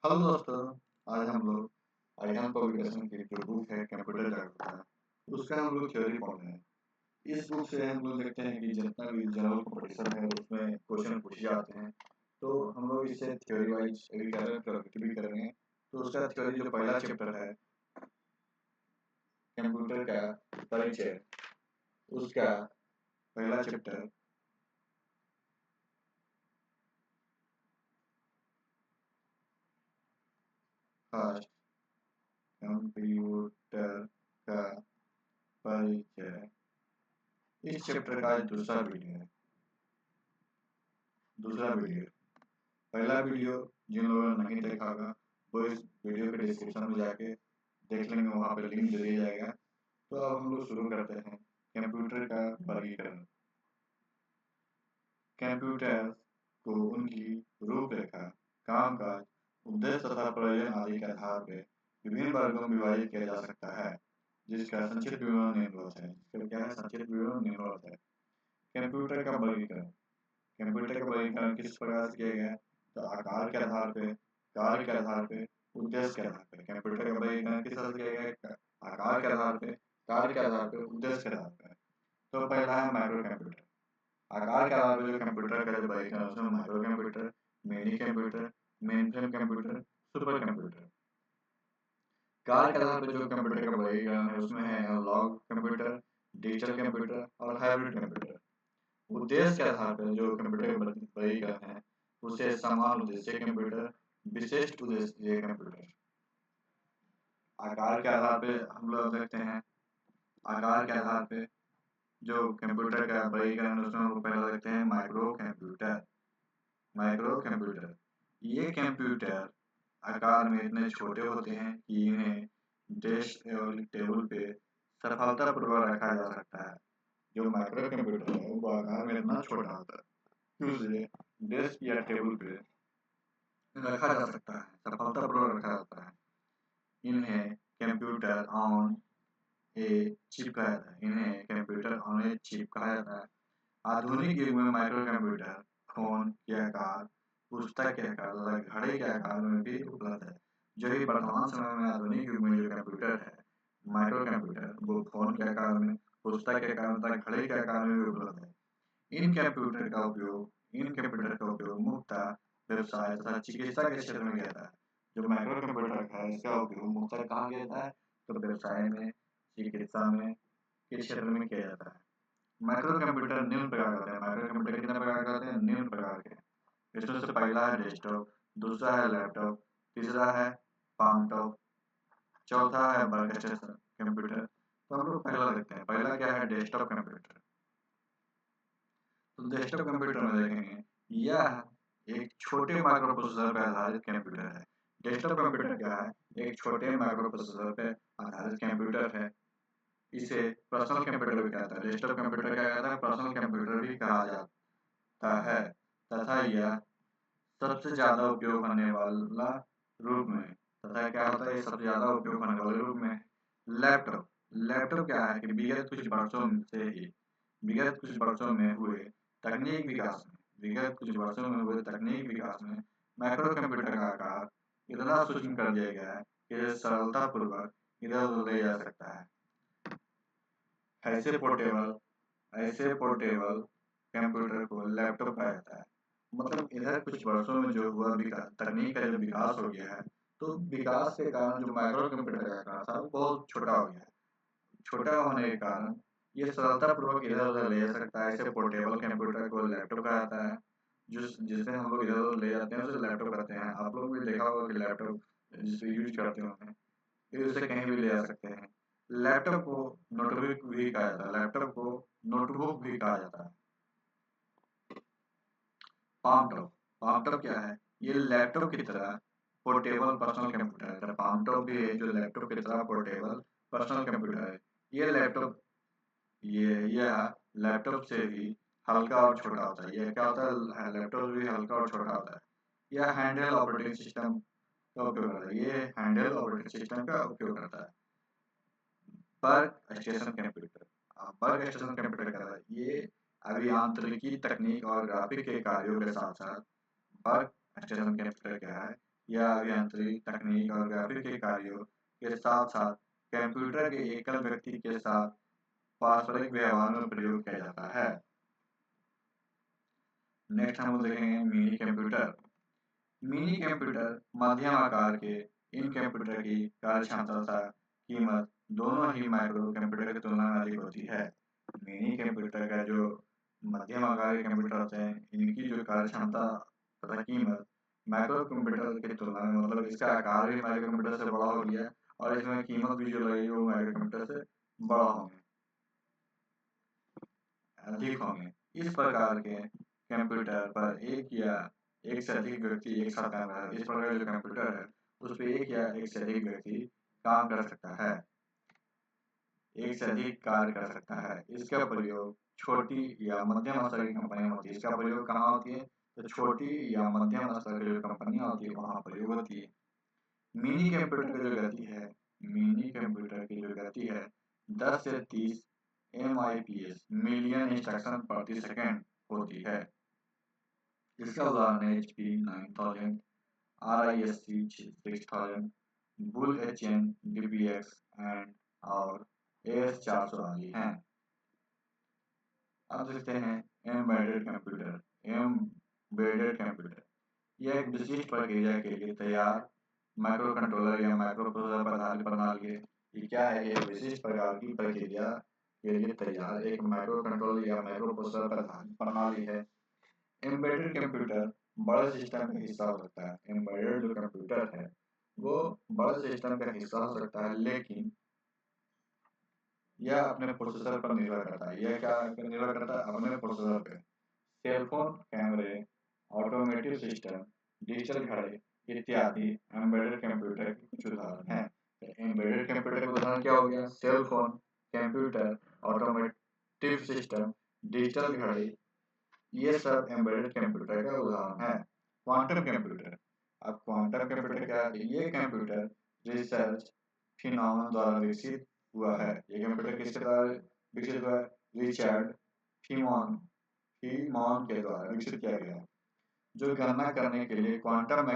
Hello दोस्तों, आज हम पब्लिकेशन की जो बुक है कंप्यूटर जागरूकता, उसका हम लोग थ्योरी पढ़ रहे हैं। इस बुक से हम लोग देखते हैं कि जितना भी जनरल कंपटीशन है उसमें क्वेश्चन पूछे जाते हैं। तो हम लोग इसे थ्योरी वाइज भी कर रहे हैं, प्रैक्टिस भी कर रहे हैं। तो उसका थ्योरी जो पहला चैप्टर है कंप्यूटर का परिचय, उसका पहला चैप्टर फर्स्ट कंप्यूटर का परिचय, इस चैप्टर का दूसरा वीडियो है। पहला वीडियो जिन लोगों ने नहीं देखा होगा वो इस वीडियो के डिस्क्रिप्शन में जाके देख लेंगे, वहाँ पे लिंक दे दिया जाएगा। तो अब हम लोग शुरू करते हैं कंप्यूटर का वर्गीकरण। कंप्यूटर को उनकी रूपरेखा, कामकाज, उद्देश्य तथा प्रयोजन आदि के आधार पर विभिन्न वर्गों में विभाजित किया जा सकता है, जिसका संक्षिप्त विवरण निम्नलिखित है। संक्षिप्त विवरण निम्नलिखित है। कंप्यूटर का वर्गीकरण। कंप्यूटर का वर्गीकरण किस प्रकार से किया गया है? तो आकार के आधार पे, कार्य के आधार पे, उद्देश्य के आधार पे। कंप्यूटर का वर्गीकरण किस तरह से किया गया है? आकार के आधार पे, कार्य के आधार पे, उद्देश्य के आधार पे। तो पहला है माइक्रो कंप्यूटर। आकार के आधार पर जो कंप्यूटर का जो वर्गीकरण है उसमें micro computer, mini computer, mainframe computer, super computer. कार्य के आधार पर जो कंप्यूटर का वर्गीकरण है उसमें है एनालॉग कंप्यूटर, डिजिटल कंप्यूटर और हाइब्रिड कंप्यूटर। उद्देश्य के आधार पर जो कंप्यूटर का वर्गीकरण है उसे समान उद्देश्य कंप्यूटर, विशिष्ट उद्देश्य कंप्यूटर। आकार के आधार पे हम लोग देखते हैं, आकार के आधार पे जो कंप्यूटर का वर्गीकरण उसमें हम पहले देखते हैं माइक्रो कंप्यूटर। ये कंप्यूटर आकार में इतने छोटे होते हैं कि इन्हें डेस्क और टेबल पे सफलतापूर्वक रखा जा सकता है। जो माइक्रो कंप्यूटर है वो आकार में इतना छोटा होता है कि उसे डेस्क या टेबल पे रखा जा सकता है, सफलतापूर्वक रखा जाता है। इन्हें कंप्यूटर ऑन ए चिप कहा जाता है। आधुनिक युग में माइक्रो कंप्यूटर फोन के आकार, पुस्तक के आकार तथा घड़ी के आकार में भी उपलब्ध है। जो ही वर्तमान समय में आधुनिक युग में जो कंप्यूटर है माइक्रो कंप्यूटर, वो फोन के आकार में, पुस्तक के आकार में तथा घड़ी के आकार में भी उपलब्ध है। इन कंप्यूटर का उपयोग मुख्यतः व्यवसाय तथा चिकित्सा के क्षेत्र में किया जाता है। जो माइक्रो कंप्यूटर है इसका उपयोग मुख्यतः कहाँ किया जाता है? तो व्यवसाय में, चिकित्सा में के क्षेत्र में किया जाता है। माइक्रो कंप्यूटर निम्न प्रकार के होते हैं। माइक्रो कंप्यूटर कितने प्रकार के होते हैं? निम्न प्रकार के। इसमें से पहला है डेस्कटॉप, दूसरा है लैपटॉप, तीसरा है पाम टॉप, चौथा है वर्क स्टेशन कंप्यूटर। तो हम लोग पहला देखते हैं। पहला क्या है? Desktop computer. तो डेस्कटॉप कंप्यूटर में देखेंगे, यह एक छोटे माइक्रो प्रोसेसर पर आधारित कंप्यूटर है। डेस्कटॉप कंप्यूटर क्या है? एक छोटे माइक्रो प्रोसेसर पर आधारित कंप्यूटर है। इसे पर्सनल कंप्यूटर भी कहता है। डेस्कटॉप कंप्यूटर क्या कहता है? पर्सनल कंप्यूटर भी कहा जाता है। तथा यह सबसे ज्यादा उपयोग होने वाला रूप में, तथा क्या होता है? ये सबसे ज्यादा उपयोग होने वाले रूप में लैपटॉप। लैपटॉप क्या है कि विगत कुछ वर्षों में हुए तकनीक विकास में माइक्रो कंप्यूटर का आकार इतना सूक्ष्म कर दिया गया है कि इसे सरलतापूर्वक इधर उधर ले जा सकता है। ऐसे पोर्टेबल कंप्यूटर को लैपटॉप कहा जाता है। मतलब इधर कुछ वर्षों में जो हुआ तकनीक का जो विकास हो गया है, तो विकास के कारण जो माइक्रो कंप्यूटर का आकार था वो बहुत छोटा हो गया है। छोटा होने के कारण ये सरलतापूर्वक इधर उधर ले जा सकता है। ऐसे पोर्टेबल कंप्यूटर को लैपटॉप कहा जाता है। जिसे हम लोग इधर उधर ले जाते हैं उसे लैपटॉप कहते हैं। आप लोग भी देखा होगा कि लैपटॉप जिसे यूज करते होंगे, ये उसे कहीं भी ले जा सकते हैं। लैपटॉप को नोटबुक भी कहा जाता है। पाम टॉप क्या है? ये लैपटॉप की तरह पोर्टेबल पर्सनल कंप्यूटर है। पाम टॉप भी है जो लैपटॉप की तरह पोर्टेबल पर्सनल कंप्यूटर है। ये लैपटॉप ये यह लैपटॉप से भी हल्का और छोटा होता है। यह क्या होता है? लैपटॉप भी हल्का और छोटा होता है। यह हैंडल ऑपरेटिंग सिस्टम का उपयोग करता है। Work station computer. क्या है? ये अभियांत्रिकी, तकनीक और ग्राफिक के कार्यों के साथ साथ वर्क स्टेशन कंप्यूटर क्या है? या अभियांत्रिक, तकनीक और ग्राफिक के कार्यों के साथ साथ कंप्यूटर के एकल व्यक्ति के साथ पारस्परिक व्यवहार में प्रयोग किया जाता है। नेक्स्ट हम देखेंगे मिनी कंप्यूटर। मिनी कंप्यूटर मध्यम आकार के इन कंप्यूटर की कार्यक्षमता तथा कीमत दोनों ही माइक्रो कंप्यूटर की तुलना में अधिक होती है। मिनी कंप्यूटर का जो मध्यम आकार के कंप्यूटर होते हैं, इनकी जो कार्यक्षमता तथा कीमत माइक्रो कंप्यूटर की तुलना में, मतलब इसका आकार भी माइक्रो कंप्यूटर से बड़ा हो गया और इसमें कीमत भी जो लगेगी वो माइक्रो कंप्यूटर से बड़ा होंगे, अधिक होंगे। इस प्रकार के कंप्यूटर पर एक या एक से अधिक व्यक्ति एक साथ काम कर, इस प्रकार जो कंप्यूटर है उस पर एक या एक से अधिक व्यक्ति काम कर सकता है, एक से अधिक कार्य कर सकता है। इसका प्रयोग छोटी या मध्यम स्तर की कंपनियां होती है। इसका प्रयोग कहाँ होती है? तो छोटी या मध्यम स्तर की जो कंपनियां होती है वहां प्रयोग होती है। मिनी कंप्यूटर की जो गति है, मिनी कंप्यूटर की जो गति है 10 से 30 MIPS मिलियन इंस्ट्रक्शन प्रति सेकंड होती है। इसका उदाहरण है HP 9000, RISC 6000, bull HN DBX and और AS 400 आदि हैं। अब देखते हैं एम्बेडेड कंप्यूटर। एम्बेडेड कंप्यूटर यह एक विशिष्ट प्रक्रिया के लिए तैयार माइक्रो कंट्रोलर या माइक्रो प्रोसेसर पर आधारित प्रणाली है। ये क्या है? ये विशिष्ट प्रकार की प्रक्रिया के लिए तैयार एक माइक्रो कंट्रोलर या माइक्रो प्रोसेसर पर आधारित प्रणाली है। एम्बेडेड कंप्यूटर बड़े सिस्टम का हिस्सा हो सकता है। एम्बेडेड जो कंप्यूटर है वो बड़े सिस्टम का हिस्सा हो सकता है, लेकिन यह अपने प्रोसेसर पर निर्भर करता है। यह क्या निर्भर करता है? अपने प्रोसेसर पे। सेलफोन, कैमरे, ऑटोमेटिव सिस्टम, डिजिटल घड़ी इत्यादि एम्बेडेड कंप्यूटर के कुछ उदाहरण हैं। एम्बेडेड कंप्यूटर का उदाहरण क्या हो गया? Cellphone, computer, automotive system, digital घड़ी, ये सब एम्बेडेड कंप्यूटर का उदाहरण है। Quantum computer. अब क्वांटम कंप्यूटर क्या है? ये कंप्यूटर रिसर्च फिनोमेना द्वारा विकसित हुआ है। ये कंप्यूटर किसके द्वारा विकसित हुआ है? रिचर्ड फीमॉन के द्वारा विकसित किया गया, जो गणना करने के लिए क्वांटम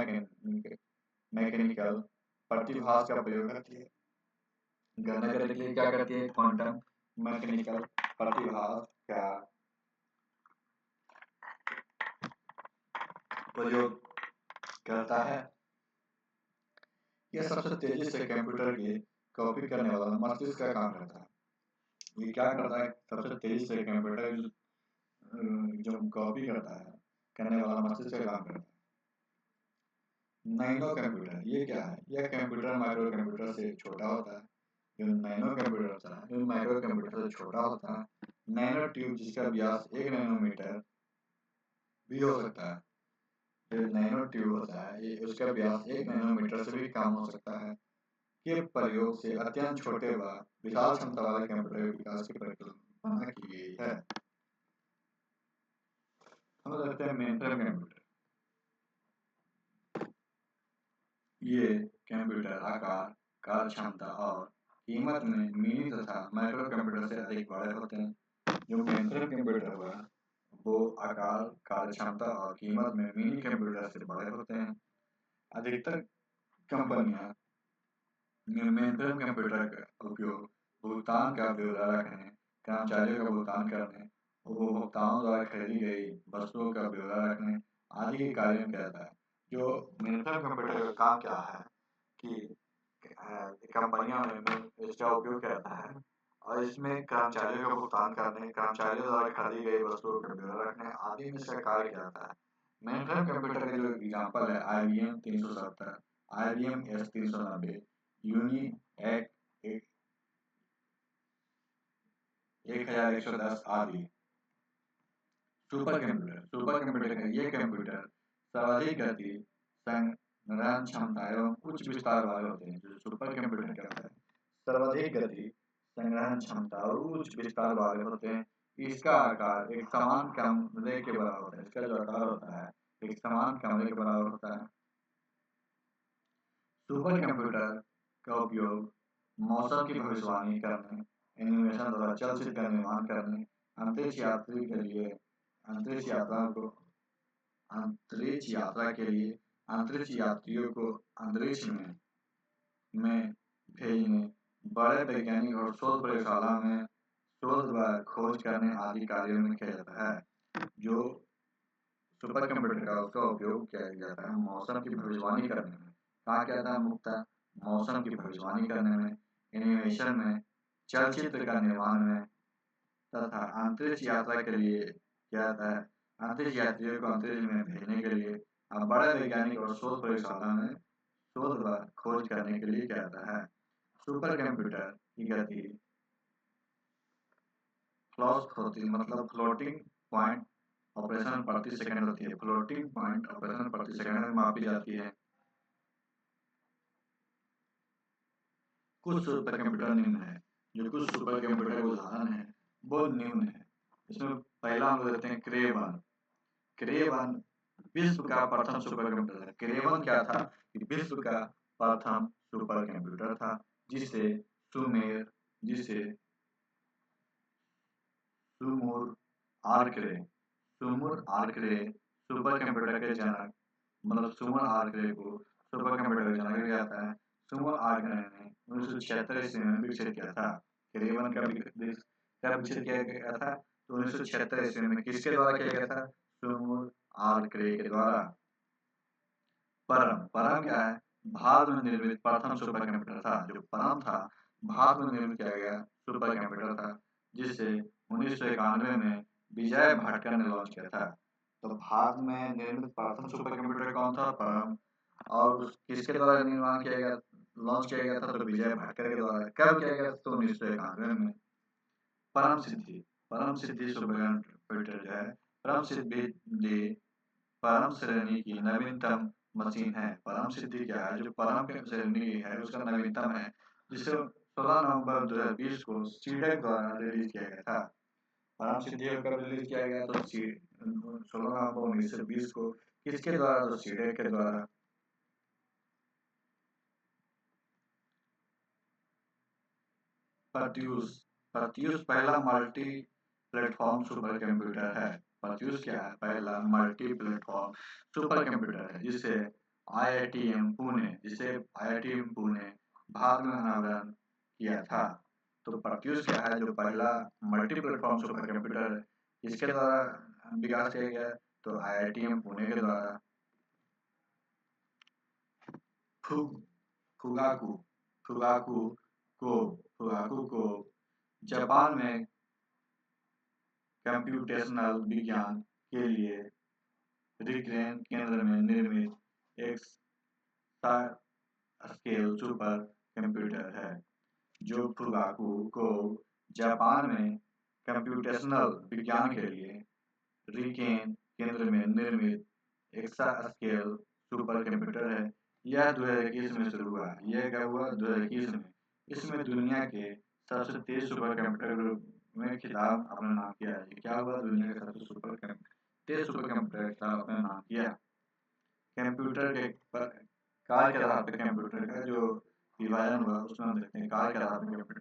मैकेनिकल प्रतिभास का प्रयोग करती है। गणना करने के लिए क्या करती है? क्वांटम मैकेनिकल प्रतिभास का प्रयोग करता है। यह सबसे तेजी से कंप्यूटर की कॉपी करने वाला मस्तिष्क का काम करता है। ये क्या करता है? सबसे तेजी से कंप्यूटर जो कॉपी करता है, करने वाला मस्तिष्क का काम करता है। नैनो कंप्यूटर ये क्या है? यह कंप्यूटर माइक्रो कंप्यूटर से छोटा होता है। जो नैनो कंप्यूटर होता है जो माइक्रो कंप्यूटर से छोटा होता है। नैनो ट्यूब जिसका व्यास 1 नैनोमीटर भी हो सकता है। जो नैनो ट्यूब होता है ये उसका व्यास 1 नैनोमीटर से भी कम हो सकता है, के प्रयोग से अत्यंत छोटे व विशाल क्षमता वाले कंप्यूटर के विकास की परिकल्पना की गई है। हम देखते हैं मेनफ्रेम कंप्यूटर। ये कंप्यूटर आकार, कार्यक्षमता और कीमत में मिनी तथा माइक्रो कंप्यूटर से अधिक बड़े होते हैं। जो मेनफ्रेम कंप्यूटर हुआ वो आकार, कार्यक्षमता और कीमत में मिनी कंप्यूटर से बड़े होते हैं। अधिकतर कंपनियां मेनफ्रेम कंप्यूटर का उपयोग भुगतान का ब्यौरा रखने, कर्मचारियों का भुगतान करने, उपभोक्ताओं द्वारा खरीदी गई वस्तुओं का ब्यौरा रखने आदि के कार्यों में किया जाता है। जो मेनफ्रेम कंप्यूटर का काम क्या है कि कंपनियों में इसका उपयोग करता है और इसमें कर्मचारियों का भुगतान करने, कर्मचारियों द्वारा खरीदी गई वस्तुओं का ब्यौरा रखने आदि में इसका कार्य किया जाता है। मेनफ्रेम कंप्यूटर का जो एग्जाम्पल है IBM 370, IBM S390, यूनिएक 1110 आदि। सुपर कंप्यूटर का ये कंप्यूटर सर्वाधिक गति, संग्रहण क्षमता एवं उच्च विस्तार वाले होते हैं। जो सुपर कंप्यूटर क्या होता है? सर्वाधिक गति, संग्रहण क्षमता और उच्च विस्तार वाले होते हैं। इसका आकार एक समान कमरे के बराबर होता है। इसका जो आकार होता है एक समान कमरे के बराबर होता है। सुपर कंप्यूटर का उपयोग मौसम की भविष्यवाणी करने, एनिमेशन द्वारा चलचित्र का निर्माण करने, अंतरिक्ष यात्री के लिए अंतरिक्ष यात्रा के लिए अंतरिक्ष यात्रियों को अंतरिक्ष में भेजने, बड़े वैज्ञानिक और शोध प्रयोगशाला में शोध व खोज करने आदि कार्यों में किया जाता है। जो सुपर कंप्यूटर का उसका उपयोग किया जाता है मौसम की भविष्यवाणी करने में। कहा क्या था मुख्यतः मौसम की भविष्यवाणी करने में, एनिमेशन में, चलचित्र का निर्माण में तथा अंतरिक्ष यात्रा के लिए किया जाता है। अंतरिक्ष यात्रियों को अंतरिक्ष में भेजने के लिए बड़े वैज्ञानिक और शोध प्रयोगशाला में शोध व खोज करने के लिए किया जाता है। सुपर कंप्यूटर की गति फ्लॉस होती मतलब फ्लोटिंग पॉइंट ऑपरेशन प्रति सेकंड होती है। फ्लोटिंग पॉइंट ऑपरेशन प्रति सेकंड में मापी जाती है। कुछ सुपर कंप्यूटर निम्न है। जो कुछ सुपर कंप्यूटर के उदाहरण है वो निम्न है। इसमें पहला हम लेते हैं क्रे-1। क्रे-1 विश्व का प्रथम सुपर कंप्यूटर है। क्रे-1 क्या था कि विश्व का प्रथम सुपर कंप्यूटर था जिसे सुमुर आर्करे सुपर कंप्यूटर के जनक मतलब सुमर आर्करे को सुपर कंप्यूटर का जनक किया जाता है। सुमर आर्करे ने 1976 ईस्वी में विकसित किया था। क्रे-1 का विकसित किया गया था तो 1976 ईस्वी में किसके द्वारा किया गया था? सुमर आर्करे के द्वारा। परम क्या है? भारत में निर्मित प्रथम सुपर कंप्यूटर था। जो परम था भारत में निर्मित किया गया सुपर कंप्यूटर था जिसे 1991 में विजय भटकर ने लॉन्च किया था। तो भारत में निर्मित प्रथम सुपर कंप्यूटर कौन था? परम। और किसके द्वारा निर्माण किया गया लॉन्च किया गया था? तो विजय भटकर के द्वारा। कब किया गया? तो 1991 में। परम सिद्धि सुपर कंप्यूटर जो है परम श्रेणी की नवीनतम मशीन है। परम सिद्धि क्या है? जो परम श्रेणी है उसका नवीनतम है जिसे 16 नवंबर 2020 को सीडेक द्वारा रिलीज किया गया था। परम सिद्धि कब रिलीज किया गया? तो 16 नवंबर 1920 को किसके द्वारा? तो सीडेक के द्वारा। प्रत्यूष पहला मल्टी प्लेटफॉर्म सुपर कंप्यूटर है। प्रत्यूष क्या है? पहला मल्टी प्लेटफॉर्म सुपर कंप्यूटर है जिसे आईआईटीएम पुणे भारत में अनावरण किया था। तो प्रत्यूष क्या है? जो पहला मल्टी प्लेटफॉर्म सुपर कंप्यूटर है इसके द्वारा विकास किया गया तो आईआईटीएम पुणे के द्वारा। फुगाकू फुगाकू को जापान में कंप्यूटेशनल विज्ञान के लिए रिकेन केंद्र में निर्मित एक स्केल सुपर कंप्यूटर है। जो फुगाकू को जापान में कंप्यूटेशनल विज्ञान के लिए रिकेन केंद्र में निर्मित एक स्केल सुपर कंप्यूटर है। यह 2021 में शुरू हुआ। यह क्या हुआ? 2021 में। इसमें दुनिया के सबसे तेज सुपर कंप्यूटर में खिताब अपना नाम किया है। क्या हुआ? दुनिया के सबसे तेज सुपर कंप्यूटर का खिताब अपना नाम किया। कंप्यूटर के कार्य के आधार पर कंप्यूटर का जो विभाजन हुआ उसमें हम देखते हैं कार्य के आधार पर कंप्यूटर।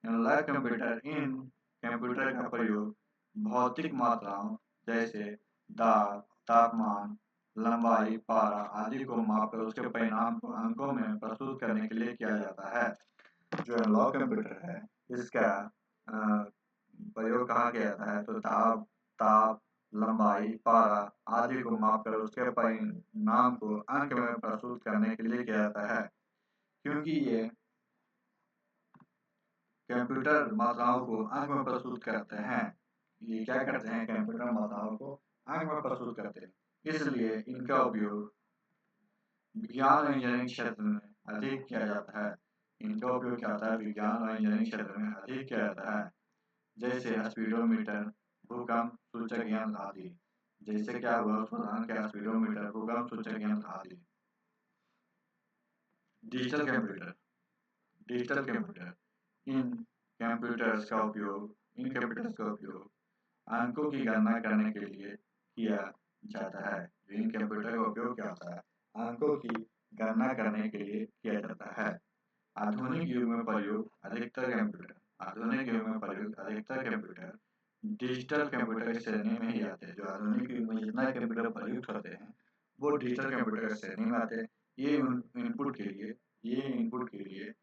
एनालॉग कंप्यूटर इन कंप्यूटर का प्रयोग भौतिक मात्राओं जैसे दाब, तापमान, लंबाई, पारा आदि को मापकर उसके परिणाम को अंकों में प्रस्तुत करने के लिए किया जाता है। जो एनालॉग कंप्यूटर है इसका प्रयोग कहाँ किया जाता है? तो दाब, ताप, लंबाई, पारा आदि को मापकर उसके परिणाम को अंक में प्रस्तुत करने के लिए किया जाता है। क्योंकि ये कंप्यूटर मात्राओं को अंक में प्रस्तुत करते हैं। ये क्या करते हैं? कंप्यूटर मात्राओं को अंक में प्रस्तुत करते हैं। इसलिए इनका उपयोग विज्ञान और इंजीनियरिंग क्षेत्र में अधिक किया जाता है। इनका उपयोग क्या होता है? विज्ञान और इंजीनियरिंग क्षेत्र में अधिक किया जाता है। जैसे स्पीडोमीटर, भूकंप सूचक यंत्र आदि। जैसे क्या हुआ? उदाहरण क्या? स्पीडोमीटर, भूकंप सूचक यंत्र आदि। डिजिटल कंप्यूटर इन कंप्यूटर्स का उपयोग अंकों की गणना करने के लिए किया जाता है। इन कंप्यूटर का उपयोग क्या होता है? अंकों की गणना करने के लिए किया जाता है। आधुनिक युग में प्रयुक्त अधिकतर कंप्यूटर डिजिटल कंप्यूटर की श्रेणी में ही आते हैं। जो आधुनिक युग में जितना कंप्यूटर प्रयुक्त होते हैं डिजिटल कंप्यूटर श्रेणी में आते हैं। ये इनपुट के लिए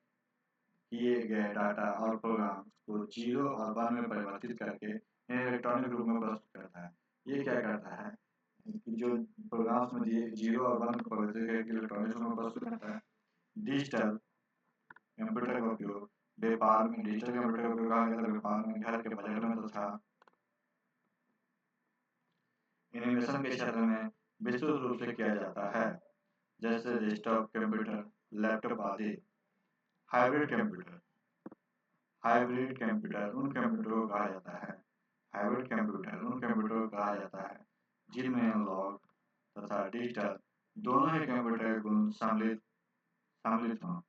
किए गए डाटा और प्रोग्राम को 0 और 1 में परिवर्तित करके इन्हें इलेक्ट्रॉनिक रूप में प्रस्तुत करता है। ये क्या करता है कि जो प्रोग्राम्स में दिए 0 और 1 को परिवर्तित करके इलेक्ट्रॉनिक रूप में प्रस्तुत करता है। डिजिटल कंप्यूटर का उपयोग व्यापार में डिजिटल कंप्यूटर का उपयोग कहा जाता है व्यापार में, घर के बजट में तथा इनोवेशन के क्षेत्र में विस्तृत रूप से किया जाता है, जैसे डेस्कटॉप कंप्यूटर, लैपटॉप आदि। हाइब्रिड कंप्यूटर उन कंप्यूटरों को कहा जाता है जिनमें एनालॉग तथा डिजिटल दोनों ही कंप्यूटर गुण सम्मिलित हों।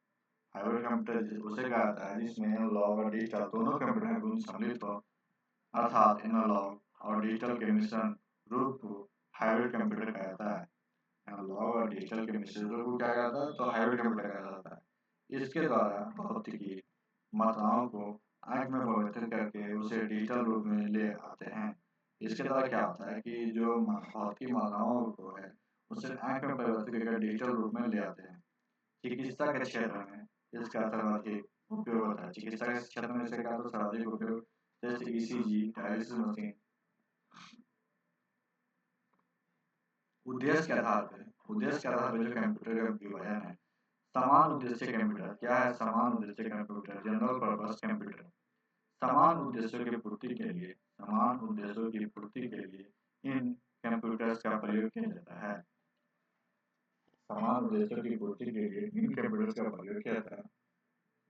हाइब्रिड कंप्यूटर उसे कहा जाता है जिसमें एनालॉग और डिजिटल दोनों कंप्यूटर गुण सम्मिलित हो, अर्थात एनालॉग और डिजिटल के मिश्रण रूप को हाइब्रिड कंप्यूटर कहा जाता है। एनालॉग और डिजिटल के मिश्रण रूप को क्या कहता है तो हाइब्रिड कंप्यूटर कहा जाता है। इसके द्वारा भौतिकी मात्राओं को अंक में परिवर्तित करके उसे डिजिटल रूप में ले आते हैं। इसके द्वारा क्या होता है कि जो भौतिकी मात्राओं को है उसे अंक में परिवर्तित करके डिजिटल रूप में ले आते हैं। चिकित्सा के क्षेत्र में इसका सर्वाधिक उपयोग होता है। चिकित्सा के क्षेत्र में इसका तो सर्वाधिक उपयोग जैसे ईसीजी, डायलिसिस मशीन। उद्देश्य के आधार पर जो कंप्यूटर का विभाजन है। समान उद्देश्य कंप्यूटर क्या है? समान उद्देश्य कंप्यूटर जनरल पर्पस कंप्यूटर समान उद्देश्यों की पूर्ति के लिए इन कंप्यूटर्स का प्रयोग किया जाता है। समान उद्देश्यों की पूर्ति के लिए इन कंप्यूटर्स का प्रयोग किया जाता है।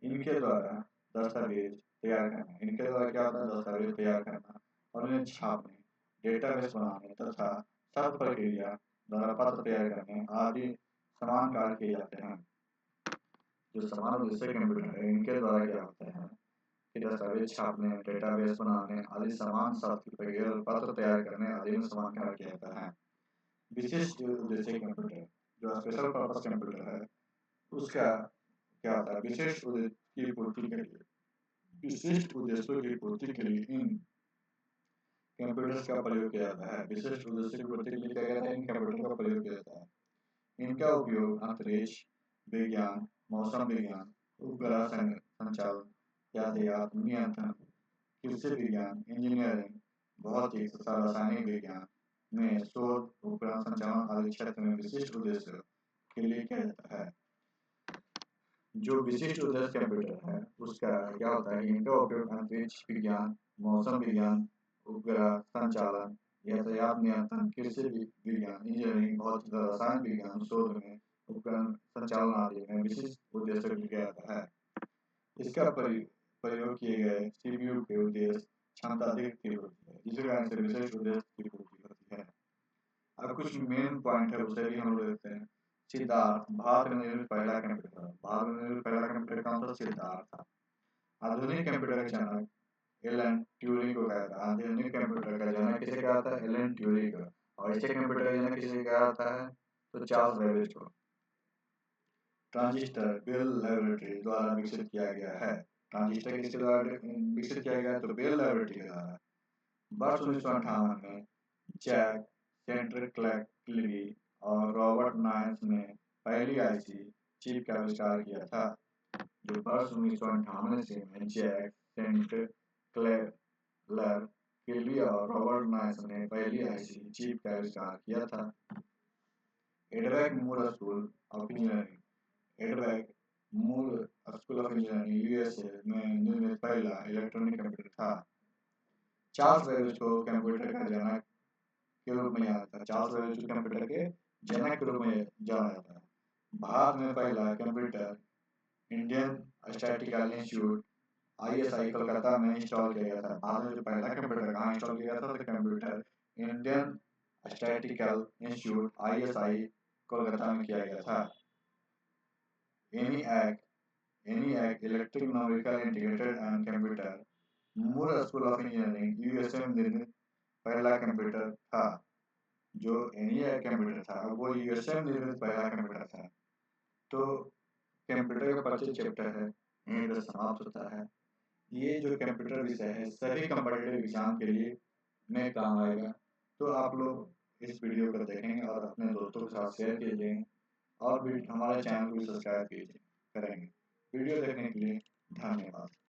इनके द्वारा दस्तावेज तैयार करना और उन्हें छापने, डेटाबेस बनाने तथा सब प्रक्रिया द्वारा पत्र तैयार करने आदि समान कार्य किए जाते हैं। जो समान उद्देश्य कंप्यूटर है इनके द्वारा क्या होता है कि दस्तावेज छापने, डेटाबेस बनाने आदि समान शब्द की प्रक्रिया और पत्र तैयार करने आदि में समान कार्य किया जाता है। विशिष्ट उद्देश्य कंप्यूटर जो स्पेशल पर्पस कंप्यूटर है उसका क्या होता है? विशिष्ट उद्देश्यों की पूर्ति के लिए इन कंप्यूटर्स का प्रयोग किया जाता है। विशिष्ट उद्देश्य की पूर्ति के लिए क्या कहते हैं? इन कंप्यूटर का प्रयोग किया जाता है। इनका उपयोग अंतरिक्ष विज्ञान, मौसम विज्ञान, उपग्रह संचालन, यातायात नियंत्रण, कृषि विज्ञान, इंजीनियरिंग, भौतिक तथा रासायनिक विज्ञान में शोध, उपग्रह संचालन आदि क्षेत्र में विशिष्ट उद्देश्य के लिए किया जाता है। जो विशिष्ट उद्देश्य कंप्यूटर है उसका क्या होता है? इनका उपयोग अंतरिक्ष विज्ञान, मौसम विज्ञान, उपग्रह संचालन, यातायात नियंत्रण, कृषि विज्ञान, इंजीनियरिंग, भौतिक तथा रासायनिक विज्ञान शोध में, उपग्रह संचालन आदि में विशिष्ट उद्देश्य के लिए किया जाता है। इसका प्रयोग किए गए सीपीयू के उद्देश्य क्षमता अधिक तीव्र होती है, जिसके कारण से विशेष उद्देश्य की पूर्ति होती है। अब कुछ मेन पॉइंट है उसे भी हम लोग देखते हैं। सिद्धार्थ भारत में निर्मित पहला कंप्यूटर कौन सा? सिद्धार्थ था। आधुनिक कंप्यूटर के जनक एलन ट्यूरिंग को कहा था। आधुनिक कंप्यूटर का जनक किसे कहा था? एलन ट्यूरिंग को। और ऐसे कंप्यूटर का जनक किसे कहा जाता है? तो चार्ल्स बेबेज को। ट्रांजिस्टर बेल लैबोरेटरी द्वारा विकसित किया गया है। ट्रांजिस्टर किसके द्वारा विकसित किया गया? तो बेल लैबोरेटरी के द्वारा। वर्ष 1958 में जैक सेंटरक्लैवी और रॉबर्ट नायस ने पहली आईसी चिप का आविष्कार किया था। जो वर्ष 1958 में जैक सेंटरक्लैवी और रॉबर्ट नायस ने पहली आईसी चिप का आविष्कार किया था। एडवेक मूर स्कूल ऑफ इंजीनियरिंग यूएसए में निर्मित पहला इलेक्ट्रॉनिक कंप्यूटर था। चार्ल्स बेबेज को कंप्यूटर का जनक के रूप में जाना जाता है। चार्ल्स बेबेज को कंप्यूटर के जनक के रूप में जाना जाता है। भारत में पहला computer Indian Statistical Institute ISI Kolkata में इंस्टॉल किया गया था। भारत में जो पहला कंप्यूटर कहाँ इंस्टॉल किया गया था? तो computer Indian Statistical Institute ISI Kolkata में किया गया था। ENIAC electric numerical integrated and computer Moore school of engineering USA में निर्मित पहला कंप्यूटर था। जो ENIAC कंप्यूटर था वो यूएसए में निर्मित पहला कंप्यूटर था। तो कंप्यूटर का परिचय चैप्टर है यहीं पर समाप्त होता है। ये जो कंप्यूटर विषय है सभी कॉम्पिटिटिव एग्जाम के लिए में काम आएगा। तो आप लोग इस वीडियो को देखेंगे और अपने दोस्तों के साथ शेयर कीजिए और भी हमारे चैनल को भी सब्सक्राइब कीजिए करेंगे। वीडियो देखने के लिए धन्यवाद।